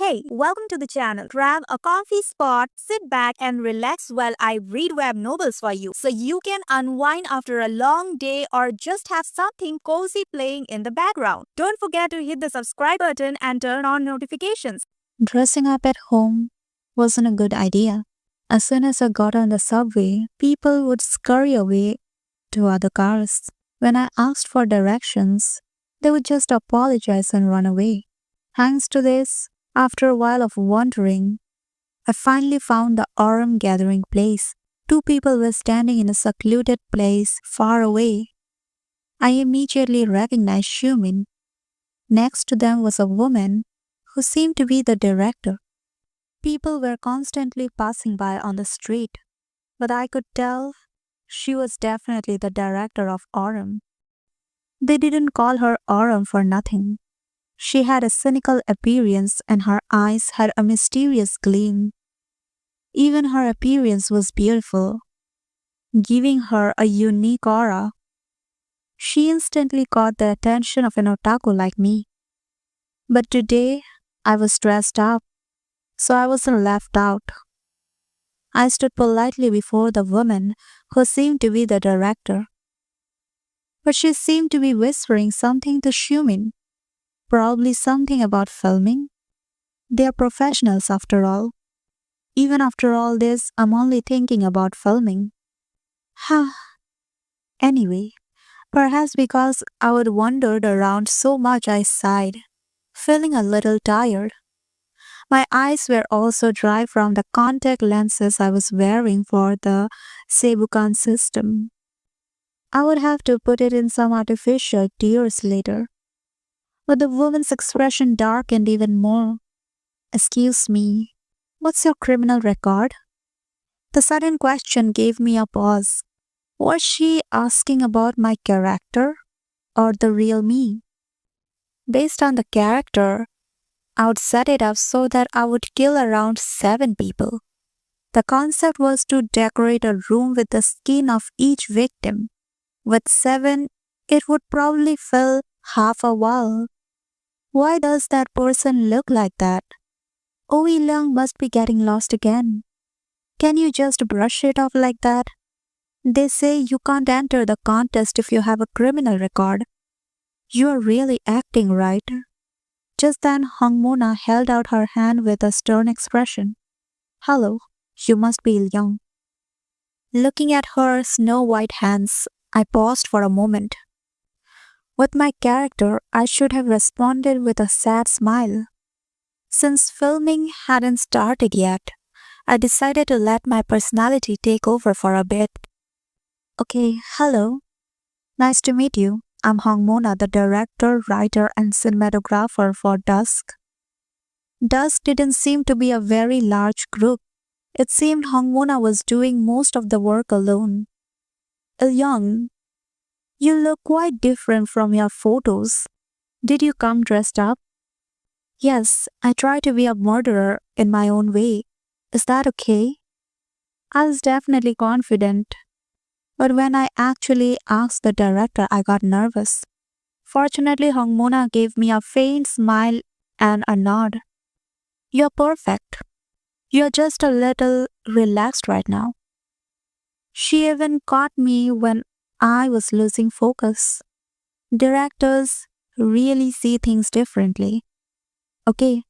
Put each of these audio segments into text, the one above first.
Hey, welcome to the channel. Grab a comfy spot, sit back and relax while I read web novels for you so you can unwind after a long day or just have something cozy playing in the background. Don't forget to hit the subscribe button and turn on notifications. Dressing up at home wasn't a good idea. As soon as I got on the subway, people would scurry away to other cars. When I asked for directions, they would just apologize and run away. Thanks to this, after a while of wandering, I finally found the Aurum gathering place. Two people were standing in a secluded place far away. I immediately recognized Shumin. Next to them was a woman who seemed to be the director. People were constantly passing by on the street, but I could tell she was definitely the director of Aurum. They didn't call her Aurum for nothing. She had a cynical appearance and her eyes had a mysterious gleam. Even her appearance was beautiful, giving her a unique aura. She instantly caught the attention of an otaku like me. But today, I was dressed up, so I wasn't left out. I stood politely before the woman who seemed to be the director. But she seemed to be whispering something to Shumin, probably something about filming. They are professionals after all. Even after all this, I'm only thinking about filming. Anyway, perhaps because I would wandered around so much I sighed, feeling a little tired. My eyes were also dry from the contact lenses I was wearing for the Seibukan system. I would have to put it in some artificial tears later. But the woman's expression darkened even more. "Excuse me, what's your criminal record?" The sudden question gave me a pause. Was she asking about my character or the real me? Based on the character, I would set it up so that I would kill around 7 people. The concept was to decorate a room with the skin of each victim. With 7, it would probably fill half a wall. Why does that person look like that? Oh, Ilang must be getting lost again. Can you just brush it off like that? They say you can't enter the contest if you have a criminal record. You are really acting, right? Just then, Hongmona held out her hand with a stern expression. "Hello, you must be Ilyang." Looking at her snow-white hands, I paused for a moment. With my character, I should have responded with a sad smile. Since filming hadn't started yet, I decided to let my personality take over for a bit. "Okay, hello. Nice to meet you. I'm Hongmona, the director, writer, and cinematographer for Dusk." Dusk didn't seem to be a very large group. It seemed Hongmona was doing most of the work alone. "Ilyang, you look quite different from your photos. Did you come dressed up?" "Yes, I try to be a murderer in my own way. Is that okay?" I was definitely confident. But when I actually asked the director, I got nervous. Fortunately, Hongmona gave me a faint smile and a nod. "You're perfect. You're just a little relaxed right now." She even caught me when I was losing focus. Directors really see things differently. "Okay,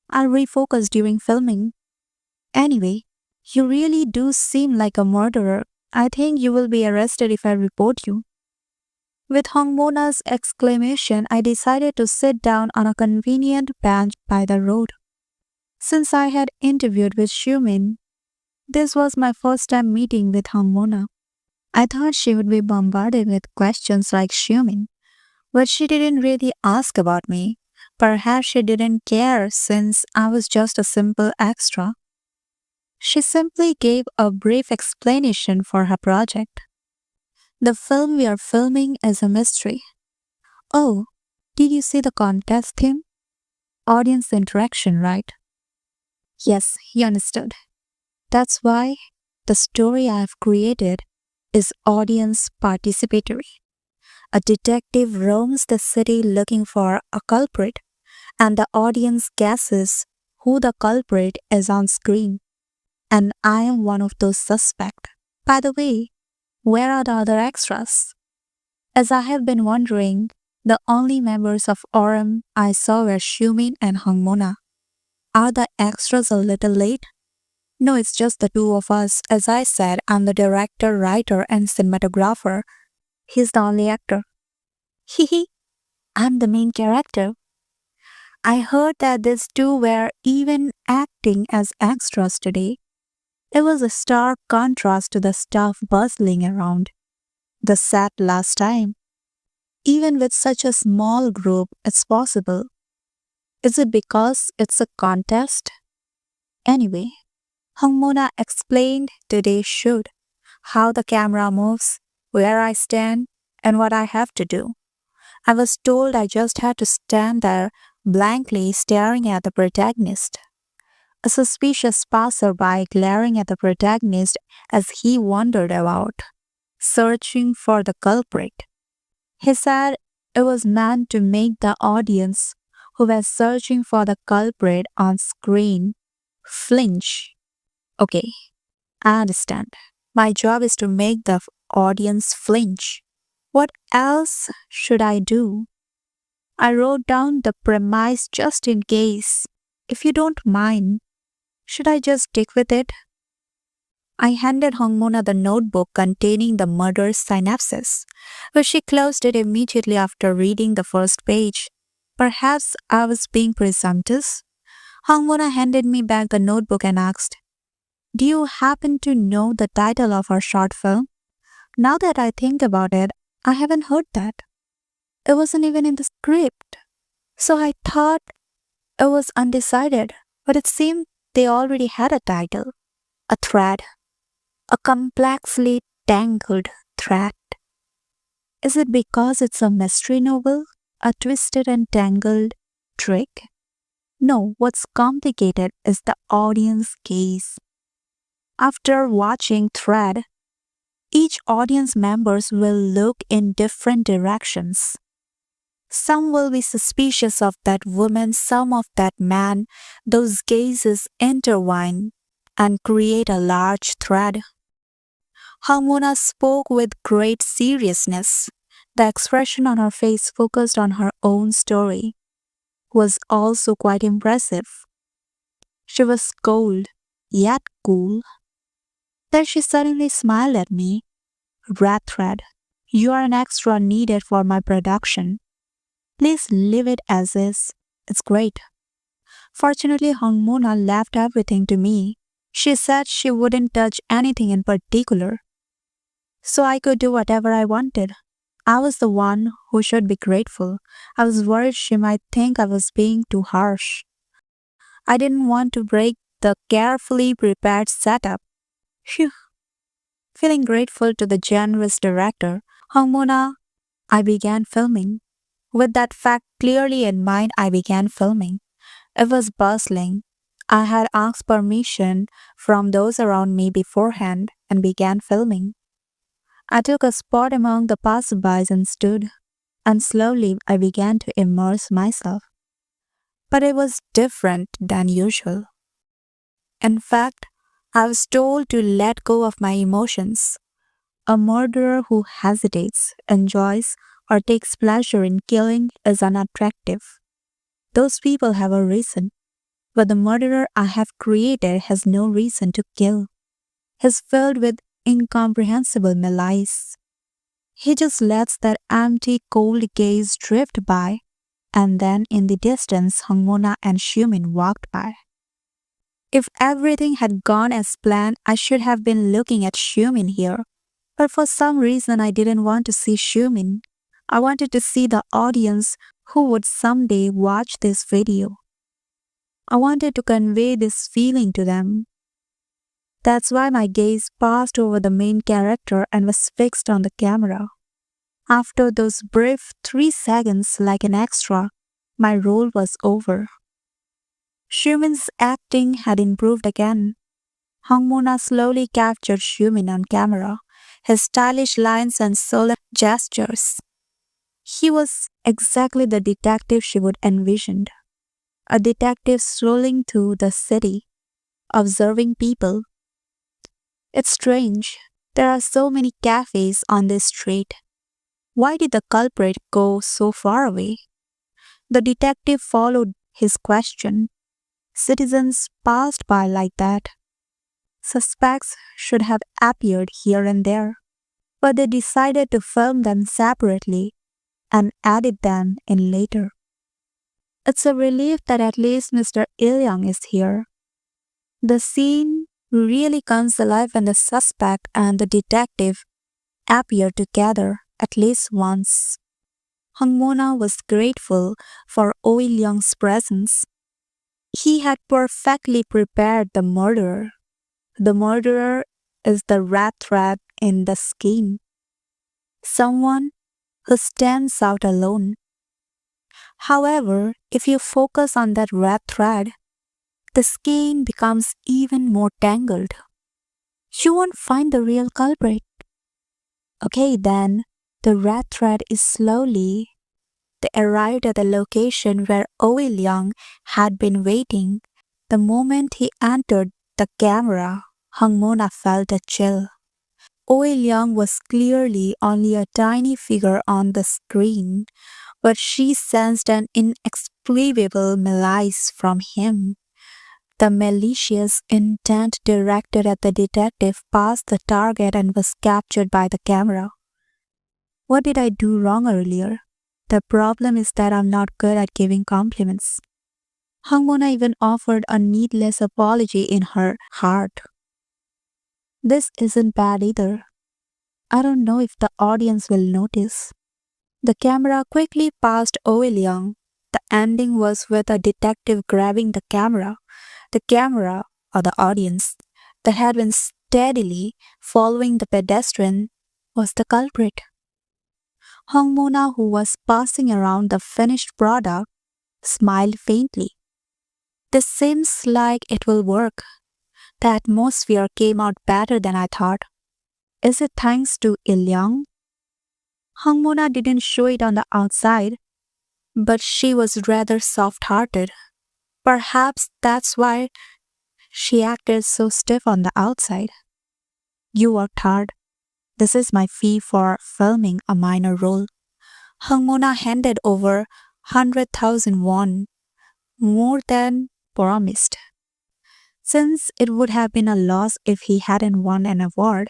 I'll refocus during filming. Anyway, you really do seem like a murderer. I think you will be arrested if I report you." With Hongmona's exclamation, I decided to sit down on a convenient bench by the road. Since I had interviewed with Shumin, this was my first time meeting with Hongmona. I thought she would be bombarded with questions like Shumin, but she didn't really ask about me. Perhaps she didn't care since I was just a simple extra. She simply gave a brief explanation for her project. "The film we are filming is a mystery." "Oh, did you see the contest theme? Audience interaction, right?" "Yes, you understood. That's why the story I have created is audience participatory. A detective roams the city looking for a culprit, and the audience guesses who the culprit is on screen, and I am one of those suspects. By the way, where are the other extras? As I have been wondering, the only members of Aurum I saw were Shumin and Hangmona. Are the extras a little late? No, it's just the two of us. As I said, I'm the director, writer, and cinematographer. He's the only actor. Hehe, I'm the main character. I heard that these two were even acting as extras today. It was a stark contrast to the stuff bustling around the set last time. Even with such a small group, it's possible. Is it because it's a contest? Anyway, Hangmona explained today's shoot, how the camera moves, where I stand, and what I have to do. I was told I just had to stand there blankly staring at the protagonist. A suspicious passerby glaring at the protagonist as he wandered about, searching for the culprit. He said it was meant to make the audience who was searching for the culprit on screen flinch. Okay, I understand. My job is to make the audience flinch. What else should I do? I wrote down the premise just in case. If you don't mind, should I just stick with it? I handed Hongmona the notebook containing the murder synopsis, but she closed it immediately after reading the first page. Perhaps I was being presumptuous. Hongmona handed me back the notebook and asked, "Do you happen to know the title of our short film?" Now that I think about it, I haven't heard that. It wasn't even in the script. So I thought it was undecided, but it seemed they already had a title. A thread. A complexly tangled thread. Is it because it's a mystery novel? A twisted and tangled trick? No, what's complicated is the audience gaze. After watching Thread, each audience members will look in different directions. Some will be suspicious of that woman, some of that man. Those gazes intertwine and create a large thread. Hamuna spoke with great seriousness. The expression on her face focused on her own story was also quite impressive. She was cold, yet cool. Then she suddenly smiled at me. "Red Thread, you are an extra needed for my production. Please leave it as is. It's great." Fortunately, Hongmona left everything to me. She said she wouldn't touch anything in particular, so I could do whatever I wanted. I was the one who should be grateful. I was worried she might think I was being too harsh. I didn't want to break the carefully prepared setup. Phew. Feeling grateful to the generous director, Hongmona, I began filming. With that fact clearly in mind, I began filming. It was bustling. I had asked permission from those around me beforehand and began filming. I took a spot among the passerbys and stood, and slowly I began to immerse myself. But it was different than usual. In fact, I was told to let go of my emotions. A murderer who hesitates, enjoys, or takes pleasure in killing is unattractive. Those people have a reason, but the murderer I have created has no reason to kill. He's filled with incomprehensible malice. He just lets that empty, cold gaze drift by, and then in the distance, Hongmona and Shumin walked by. If everything had gone as planned, I should have been looking at Shumin here. But for some reason, I didn't want to see Shumin. I wanted to see the audience who would someday watch this video. I wanted to convey this feeling to them. That's why my gaze passed over the main character and was fixed on the camera. After those brief 3 seconds like an extra, my role was over. Shumin's acting had improved again. Hongmona slowly captured Shumin on camera, his stylish lines and solemn gestures. He was exactly the detective she would envisioned. A detective strolling through the city, observing people. It's strange. There are so many cafes on this street. Why did the culprit go so far away? The detective followed his question. Citizens passed by like that. Suspects should have appeared here and there, but they decided to film them separately and added them in later. It's a relief that at least Mr. Ilyang is here. The scene really comes alive when the suspect and the detective appear together at least once. Hangmona was grateful for Oh Il-young's presence. He had perfectly prepared the murderer. The murderer is the red thread in the scheme. Someone who stands out alone. However, if you focus on that red thread, the skein becomes even more tangled. You won't find the real culprit. Okay, then, the red thread is slowly. They arrived at the location where Oh Il-young had been waiting. The moment he entered the camera, Hangmona felt a chill. Oh Il-young was clearly only a tiny figure on the screen, but she sensed an inexplicable malice from him. The malicious intent directed at the detective passed the target and was captured by the camera. What did I do wrong earlier? The problem is that I'm not good at giving compliments. Hangmona even offered a needless apology in her heart. This isn't bad either. I don't know if the audience will notice. The camera quickly passed Oh Il-young. The ending was with a detective grabbing the camera, or the audience, that had been steadily following the pedestrian, was the culprit. Hangmona, who was passing around the finished product, smiled faintly. This seems like it will work. The atmosphere came out better than I thought. Is it thanks to Il-young? Hangmona didn't show it on the outside, but she was rather soft-hearted. Perhaps that's why she acted so stiff on the outside. You worked hard. This is my fee for filming a minor role. Hangmona handed over 100,000 won, more than promised. Since it would have been a loss if he hadn't won an award,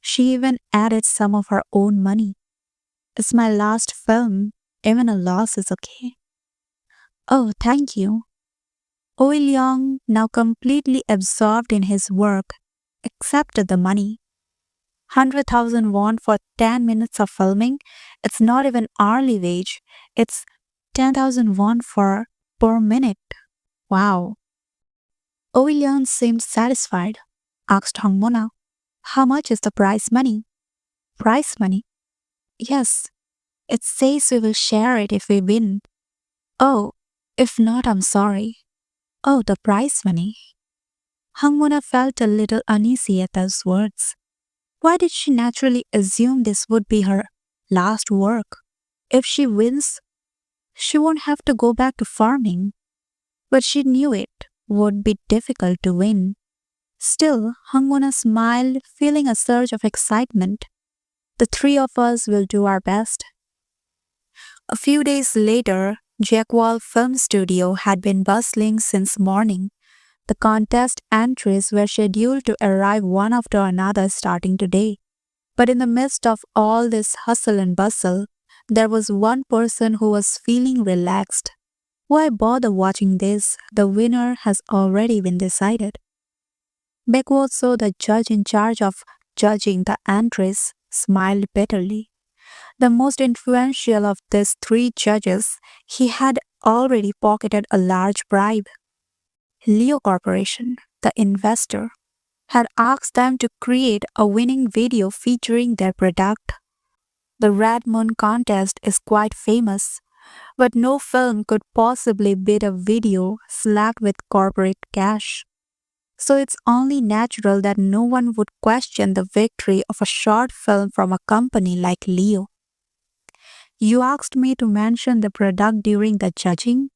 she even added some of her own money. It's my last film. Even a loss is okay. Oh, thank you. Oh Il-young, now completely absorbed in his work, accepted the money. 100,000 won for 10 minutes of filming? It's not even hourly wage. It's 10,000 won per minute. Wow. Oh Il-young seemed satisfied. Asked Hangmona, how much is the prize money? Prize money? Yes. It says we will share it if we win. Oh, if not, I'm sorry. Oh, the prize money. Hangmona felt a little uneasy at those words. Why did she naturally assume this would be her last work? If she wins, she won't have to go back to farming. But she knew it would be difficult to win. Still, Hangmona smiled, feeling a surge of excitement. The three of us will do our best. A few days later, Jackwall Film Studio had been bustling since morning. The contest entries were scheduled to arrive one after another starting today. But in the midst of all this hustle and bustle, there was one person who was feeling relaxed. Why bother watching this? The winner has already been decided. Beckwith saw the judge in charge of judging the entries, smiled bitterly. The most influential of these three judges, he had already pocketed a large bribe. Leo Corporation, the investor, had asked them to create a winning video featuring their product. The Red Moon contest is quite famous, but no film could possibly beat a video slapped with corporate cash. So it's only natural that no one would question the victory of a short film from a company like Leo. You asked me to mention the product during the judging?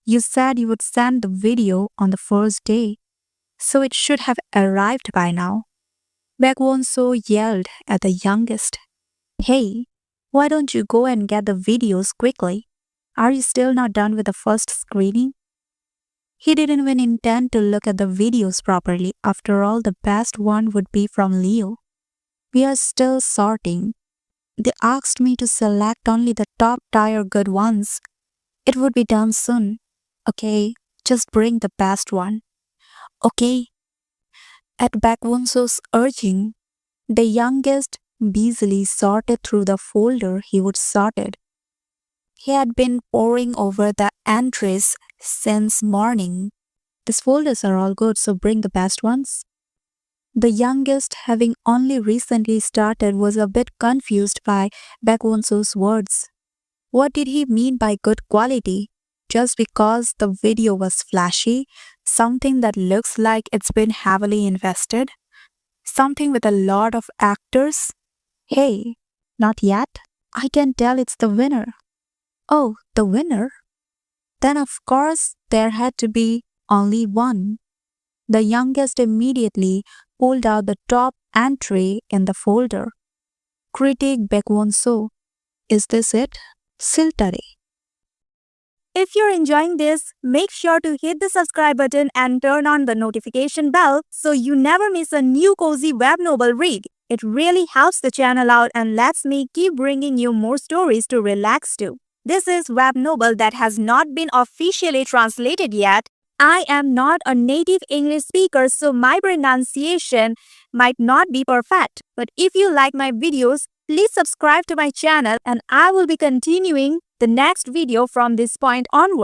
You said you would send the video on the first day, so it should have arrived by now. Bakwon-so yelled at the youngest. Hey, why don't you go and get the videos quickly? Are you still not done with the first screening? He didn't even intend to look at the videos properly. After all, the best one would be from Leo. We are still sorting. They asked me to select only the top tier good ones. It would be done soon. Okay, just bring the best one. Okay. At Bakwon-so's urging, the youngest busily sorted through the folder he would sorted. He had been poring over the entries since morning. These folders are all good, so bring the best ones. The youngest, having only recently started, was a bit confused by Bakwon-so's words. What did he mean by good quality? Just because the video was flashy? Something that looks like it's been heavily invested? Something with a lot of actors? Hey, not yet. I can tell it's the winner. Oh, the winner? Then of course there had to be only one. The youngest immediately pulled out the top entry in the folder. Critic Bakwon-so. Is this it? Siltare. If you're enjoying this, make sure to hit the subscribe button and turn on the notification bell so you never miss a new cozy web novel read. It really helps the channel out and lets me keep bringing you more stories to relax to. This is web novel that has not been officially translated yet. I am not a native English speaker, so my pronunciation might not be perfect. But if you like my videos, please subscribe to my channel and I will be continuing the next video from this point onward.